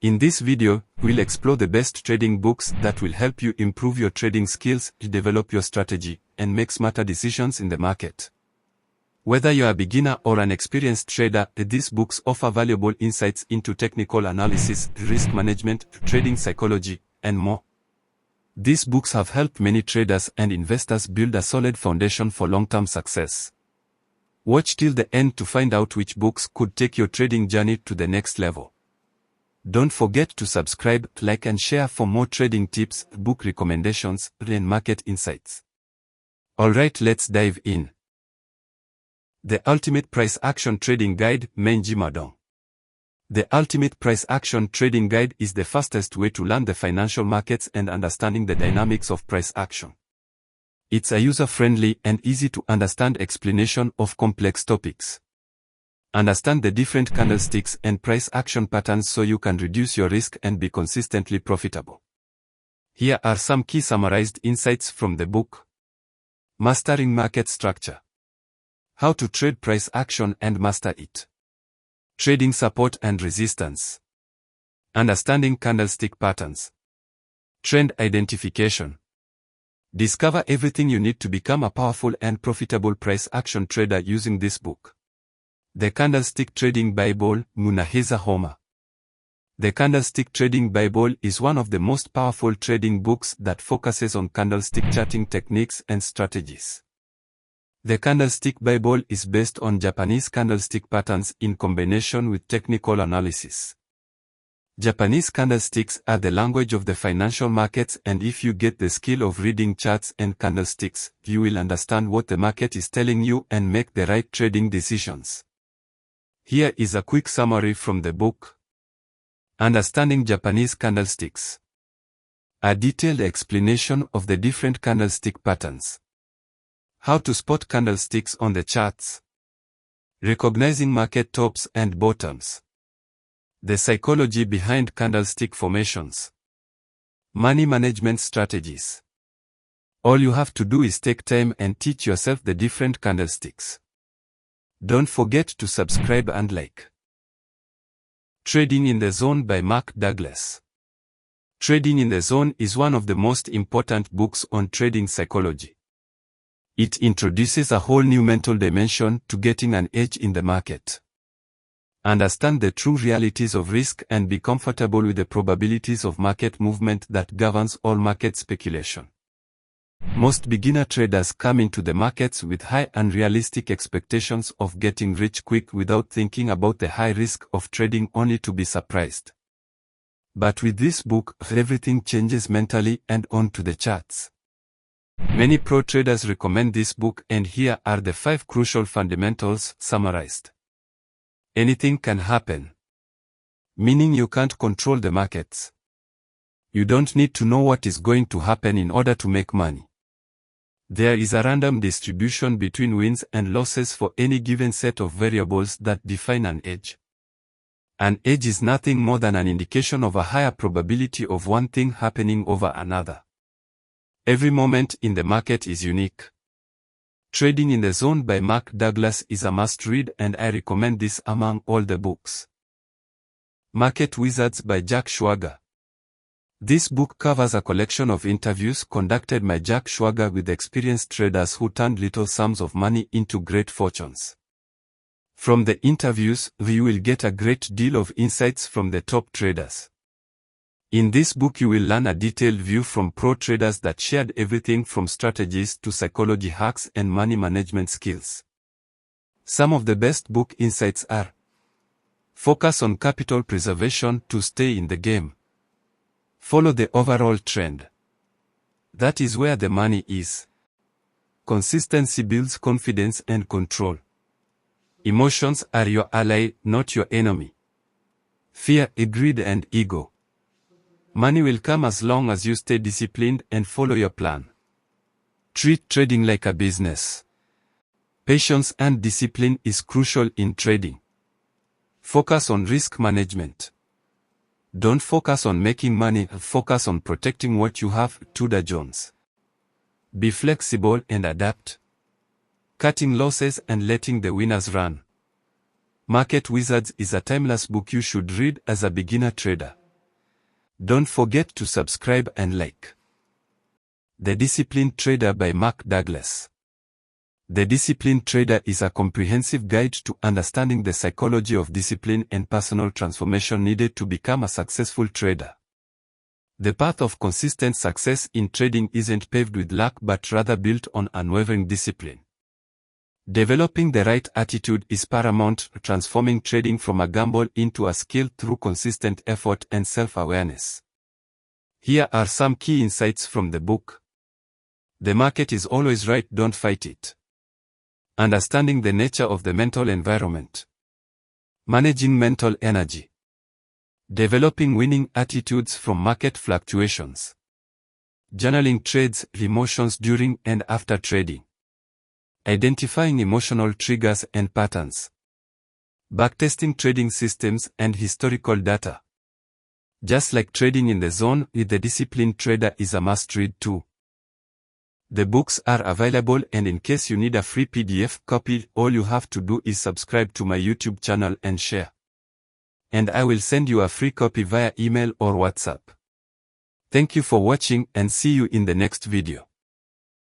In this video, we'll explore the best trading books that will help you improve your trading skills, develop your strategy, and make smarter decisions in the market. Whether you're a beginner or an experienced trader, these books offer valuable insights into technical analysis, risk management, trading psychology, and more. These books have helped many traders and investors build a solid foundation for long-term success. Watch till the end to find out which books could take your trading journey to the next level. Don't forget to subscribe, like and share for more trading tips, book recommendations, and market insights. Alright, let's dive in. The Ultimate Price Action Trading Guide, Menji Madong. The Ultimate Price Action Trading Guide is the fastest way to learn the financial markets and understanding the dynamics of price action. It's a user-friendly and easy-to-understand explanation of complex topics. Understand the different candlesticks and price action patterns so you can reduce your risk and be consistently profitable. Here are some key summarized insights from the book. Mastering Market Structure. How to trade price action and master it. Trading support and resistance. Understanding candlestick patterns. Trend identification. Discover everything you need to become a powerful and profitable price action trader using this book. The Candlestick Trading Bible, Munaheza Homer. The Candlestick Trading Bible is one of the most powerful trading books that focuses on candlestick charting techniques and strategies. The Candlestick Bible is based on Japanese candlestick patterns in combination with technical analysis. Japanese candlesticks are the language of the financial markets, and if you get the skill of reading charts and candlesticks, you will understand what the market is telling you and make the right trading decisions. Here is a quick summary from the book. Understanding Japanese Candlesticks. A detailed explanation of the different candlestick patterns. How to spot candlesticks on the charts. Recognizing market tops and bottoms. The psychology behind candlestick formations. Money management strategies. All you have to do is take time and teach yourself the different candlesticks. Don't forget to subscribe and like. Trading in the Zone by Mark Douglas. Trading in the Zone is one of the most important books on trading psychology. It introduces a whole new mental dimension to getting an edge in the market. Understand the true realities of risk and be comfortable with the probabilities of market movement that governs all market speculation. Most beginner traders come into the markets with high unrealistic expectations of getting rich quick without thinking about the high risk of trading only to be surprised. But with this book, everything changes mentally and onto the charts. Many pro traders recommend this book, and here are the 5 crucial fundamentals summarized. Anything can happen. Meaning you can't control the markets. You don't need to know what is going to happen in order to make money. There is a random distribution between wins and losses for any given set of variables that define an edge. An edge is nothing more than an indication of a higher probability of one thing happening over another. Every moment in the market is unique. Trading in the Zone by Mark Douglas is a must-read, and I recommend this among all the books. Market Wizards by Jack Schwager. This book covers a collection of interviews conducted by Jack Schwager with experienced traders who turned little sums of money into great fortunes. From the interviews, you will get a great deal of insights from the top traders. In this book you will learn a detailed view from pro traders that shared everything from strategies to psychology hacks and money management skills. Some of the best book insights are: focus on capital preservation to stay in the game. Follow the overall trend. That is where the money is. Consistency builds confidence and control. Emotions are your ally, not your enemy. Fear, greed and ego. Money will come as long as you stay disciplined and follow your plan. Treat trading like a business. Patience and discipline is crucial in trading. Focus on risk management. Don't focus on making money, focus on protecting what you have. Tudor Jones. Be flexible and adapt. Cutting losses and letting the winners run. Market Wizards is a timeless book you should read as a beginner trader. Don't forget to subscribe and like. The Disciplined Trader by Mark Douglas. The Disciplined Trader is a comprehensive guide to understanding the psychology of discipline and personal transformation needed to become a successful trader. The path of consistent success in trading isn't paved with luck but rather built on unwavering discipline. Developing the right attitude is paramount, transforming trading from a gamble into a skill through consistent effort and self-awareness. Here are some key insights from the book. The market is always right, don't fight it. Understanding the nature of the mental environment. Managing mental energy. Developing winning attitudes from market fluctuations. Journaling trades, emotions during and after trading. Identifying emotional triggers and patterns. Backtesting trading systems and historical data. Just like trading in the zone, The Disciplined Trader is a must-read too. The books are available, and in case you need a free PDF copy, all you have to do is subscribe to my YouTube channel and share. And I will send you a free copy via email or WhatsApp. Thank you for watching and see you in the next video.